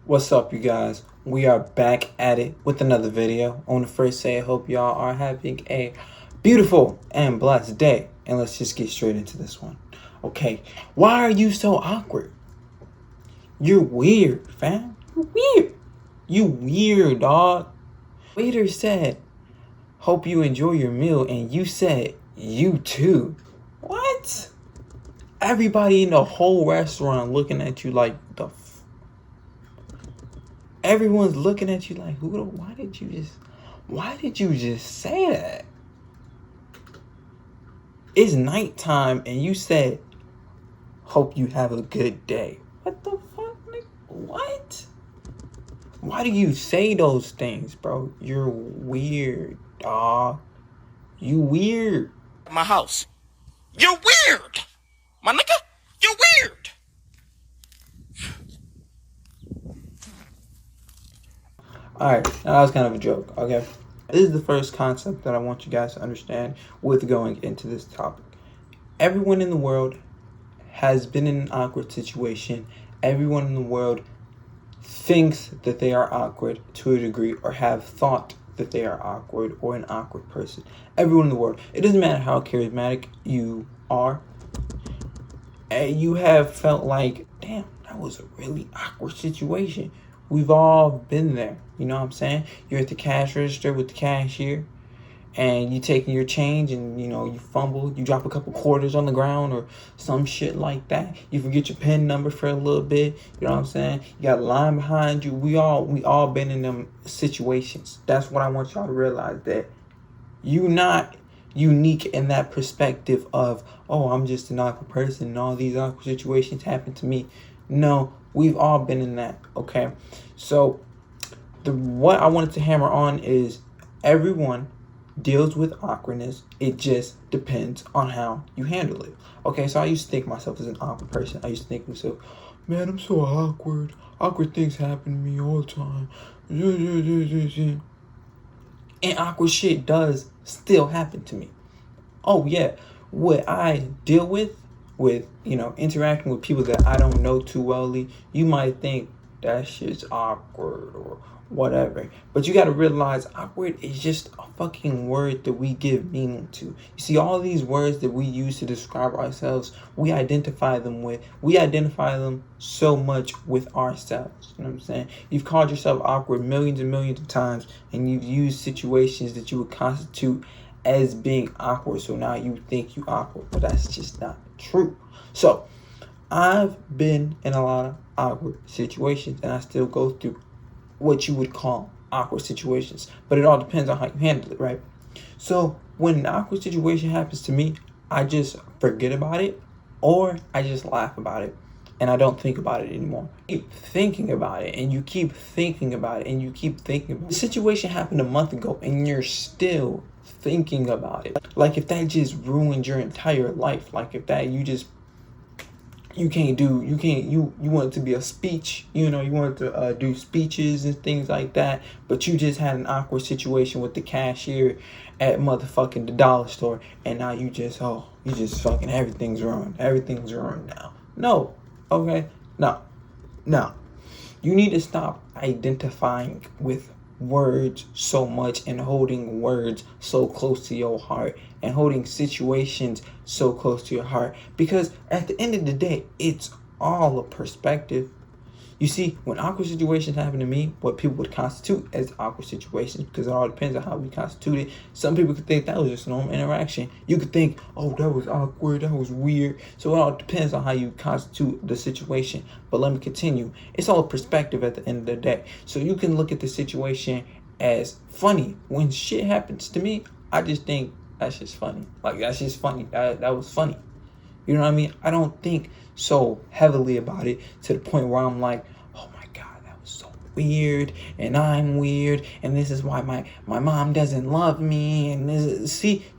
What's up, you guys? We are back at it with another video. I want to first say I hope y'all are having a beautiful and blessed day. And let's just get straight into this one. Okay, why are you so awkward? You're weird, fam. You're weird. You weird, dog. Waiter said, hope you enjoy your meal, and you said, you too. What? Everybody in the whole restaurant looking at you like everyone's looking at you like, why did you just say that? It's nighttime and you said, hope you have a good day. What the fuck, nigga? What? Why do you say those things, bro? You're weird, dog. You weird. My house. You're weird, my nigga. You're weird. Alright, now that was kind of a joke, okay? This is the first concept that I want you guys to understand with going into this topic. Everyone in the world has been in an awkward situation. Everyone in the world thinks that they are awkward to a degree, or have thought that they are awkward or an awkward person. Everyone in the world. It doesn't matter how charismatic you are. You have felt like, damn, that was a really awkward situation. We've all been there. You know what I'm saying? You're at the cash register with the cashier, and you taking your change, and you fumble, you drop a couple quarters on the ground or some shit like that. You forget your PIN number for a little bit. You know what I'm saying? You got a line behind you. We all been in them situations. That's what I want y'all to realize, that you not unique in that perspective of, oh, I'm just an awkward person and all these awkward situations happen to me. No, we've all been in that, okay? So what I wanted to hammer on is everyone deals with awkwardness. It just depends on how you handle it. Okay, so I used to think myself as an awkward person. I used to think to myself, man, I'm so awkward. Awkward things happen to me all the time. And awkward shit does still happen to me. Oh yeah, what I deal with interacting with people that I don't know too wellly, you might think that shit's awkward or whatever. But you got to realize awkward is just a fucking word that we give meaning to. You see, all these words that we use to describe ourselves, we identify them so much with ourselves. You know what I'm saying? You've called yourself awkward millions and millions of times, and you've used situations that you would constitute as being awkward. So now you think you awkward, but that's just not true. So I've been in a lot of awkward situations, and I still go through what you would call awkward situations, but it all depends on how you handle it, right? So when an awkward situation happens to me, I just forget about it, or I just laugh about it, and I don't think about it anymore. You keep thinking about it, and you keep thinking about it, and you keep thinking about it. The situation happened a month ago, and you're still thinking about it. Like if that just ruined your entire life, like if that you want it to be a speech, you want to do speeches and things like that, but you just had an awkward situation with the cashier at motherfucking the dollar store, and now you just fucking everything's ruined now. No, okay, no, you need to stop identifying with words so much and holding words so close to your heart and holding situations so close to your heart, because at the end of the day, it's all a perspective. You see, when awkward situations happen to me, what people would constitute as awkward situations, because it all depends on how we constitute it. Some people could think that was just a normal interaction. You could think, oh, that was awkward, that was weird. So it all depends on how you constitute the situation. But let me continue. It's all a perspective at the end of the day. So you can look at the situation as funny. When shit happens to me, I just think that's just funny. Like, that's just funny. That was funny. You know what I mean? I don't think so heavily about it to the point where I'm like, oh my God, that was so weird, and I'm weird, and this is why my mom doesn't love me, and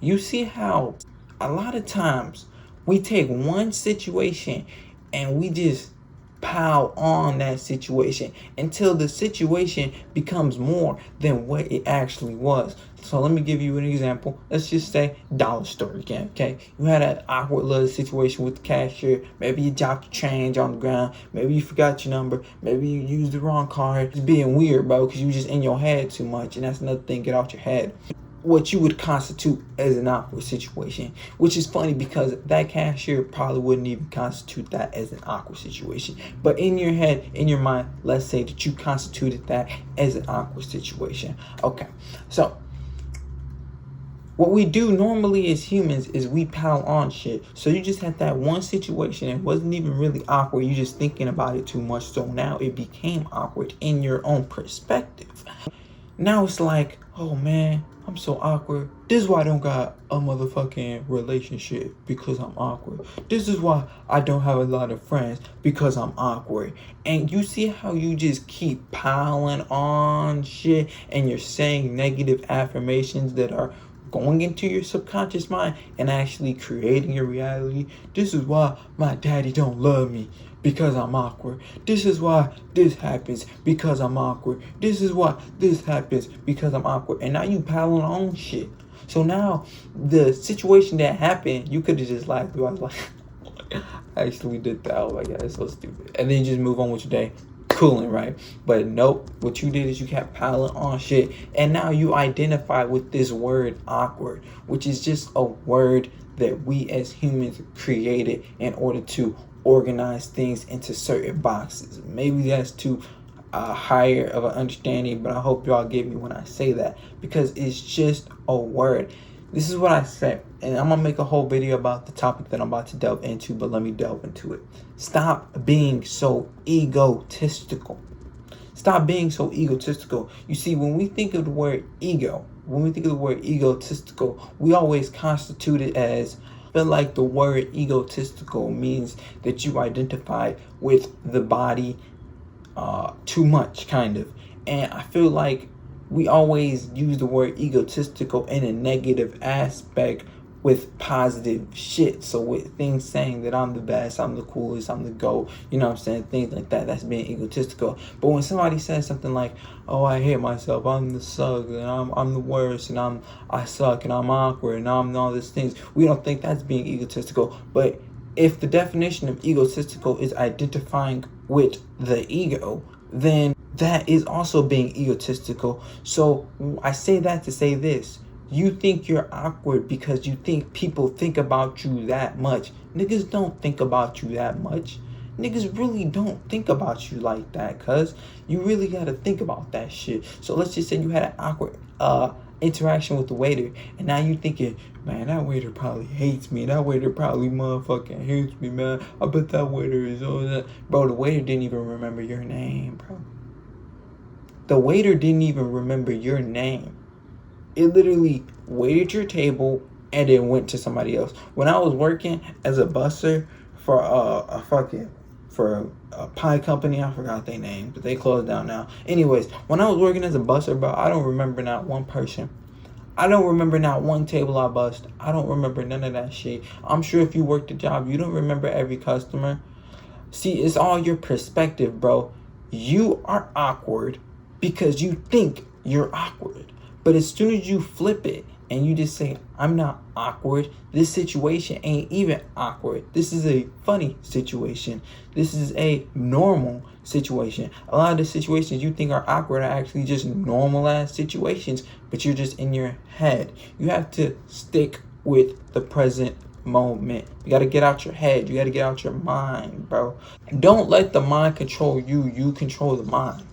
you see how a lot of times we take one situation and we just pile on that situation until the situation becomes more than what it actually was. So let me give you an example. Let's just say dollar store again, okay? You had an awkward little situation with the cashier. Maybe you dropped your change on the ground. Maybe you forgot your number. Maybe you used the wrong card. It's being weird, bro, because you just in your head too much, and that's another thing. Get out your head. What you would constitute as an awkward situation, which is funny because that cashier probably wouldn't even constitute that as an awkward situation. But in your head, in your mind, let's say that you constituted that as an awkward situation. Okay, so what we do normally as humans is we pile on shit. So you just had that one situation. It wasn't even really awkward. You just thinking about it too much. So now it became awkward in your own perspective. Now it's like, oh man, I'm so awkward. This is why I don't got a motherfucking relationship, because I'm awkward. This is why I don't have a lot of friends, because I'm awkward. And you see how you just keep piling on shit and you're saying negative affirmations that are going into your subconscious mind and actually creating your reality. This is why my daddy don't love me, because I'm awkward. This is why this happens, because I'm awkward. This is why this happens, because I'm awkward. And now you piling on shit. So now the situation that happened, you could have just lied through. I was like, I actually did that. Oh my god, it's so stupid. And then you just move on with your day. Cooling, right? But nope, what you did is you kept piling on shit, and now you identify with this word awkward, which is just a word that we as humans created in order to organize things into certain boxes. Maybe that's too higher of an understanding, but I hope y'all get me when I say that, because it's just a word. This is what I said, and I'm gonna make a whole video about the topic that I'm about to delve into, but let me delve into it. Stop being so egotistical. Stop being so egotistical. You see, when we think of the word ego, when we think of the word egotistical, we always constitute it as, I feel like the word egotistical means that you identify with the body too much, kind of. And I feel like we always use the word egotistical in a negative aspect with positive shit. So with things saying that I'm the best, I'm the coolest, I'm the GOAT, you know what I'm saying? Things like that, that's being egotistical. But when somebody says something like, oh, I hate myself, I'm the suck, and I'm the worst, and I suck, and I'm awkward, and I'm all these things, we don't think that's being egotistical. But if the definition of egotistical is identifying with the ego, then that is also being egotistical. So I say that to say this. You think you're awkward because you think people think about you that much. Niggas don't think about you that much. Niggas really don't think about you like that, cuz you really gotta think about that shit. So let's just say you had an awkward interaction with the waiter, and now you thinking, man, that waiter probably hates me. That waiter probably motherfucking hates me, man. I bet that waiter is all that. Bro, the waiter didn't even remember your name, bro. The waiter didn't even remember your name. It literally waited your table and then went to somebody else. When I was working as a busser for for a pie company, I forgot their name, but they closed down now. Anyways, when I was working as a busser, bro, I don't remember not one person. I don't remember not one table I bust. I don't remember none of that shit. I'm sure if you worked a job, you don't remember every customer. See, it's all your perspective, bro. You are awkward because you think you're awkward. But as soon as you flip it and you just say, I'm not awkward, this situation ain't even awkward. This is a funny situation. This is a normal situation. A lot of the situations you think are awkward are actually just normal ass situations, but you're just in your head. You have to stick with the present moment. You got to get out your head. You got to get out your mind, bro. Don't let the mind control you. You control the mind.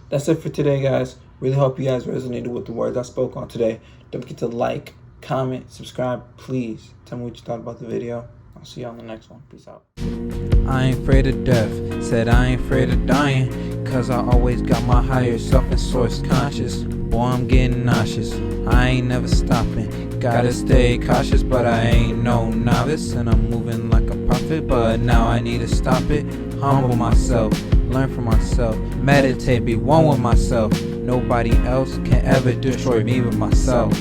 That's it for today, guys. Really hope you guys resonated with the words I spoke on today. Don't forget to like, comment, subscribe. Please tell me what you thought about the video. I'll see you on the next one. Peace out. I ain't afraid of death. Said I ain't afraid of dying, cause I always got my higher self and source conscious. Boy, I'm getting nauseous. I ain't never stopping. Gotta stay cautious, but I ain't no novice. And I'm moving like a prophet, but now I need to stop it. Humble myself, learn from myself, meditate, be one with myself. Nobody else can ever destroy me but myself.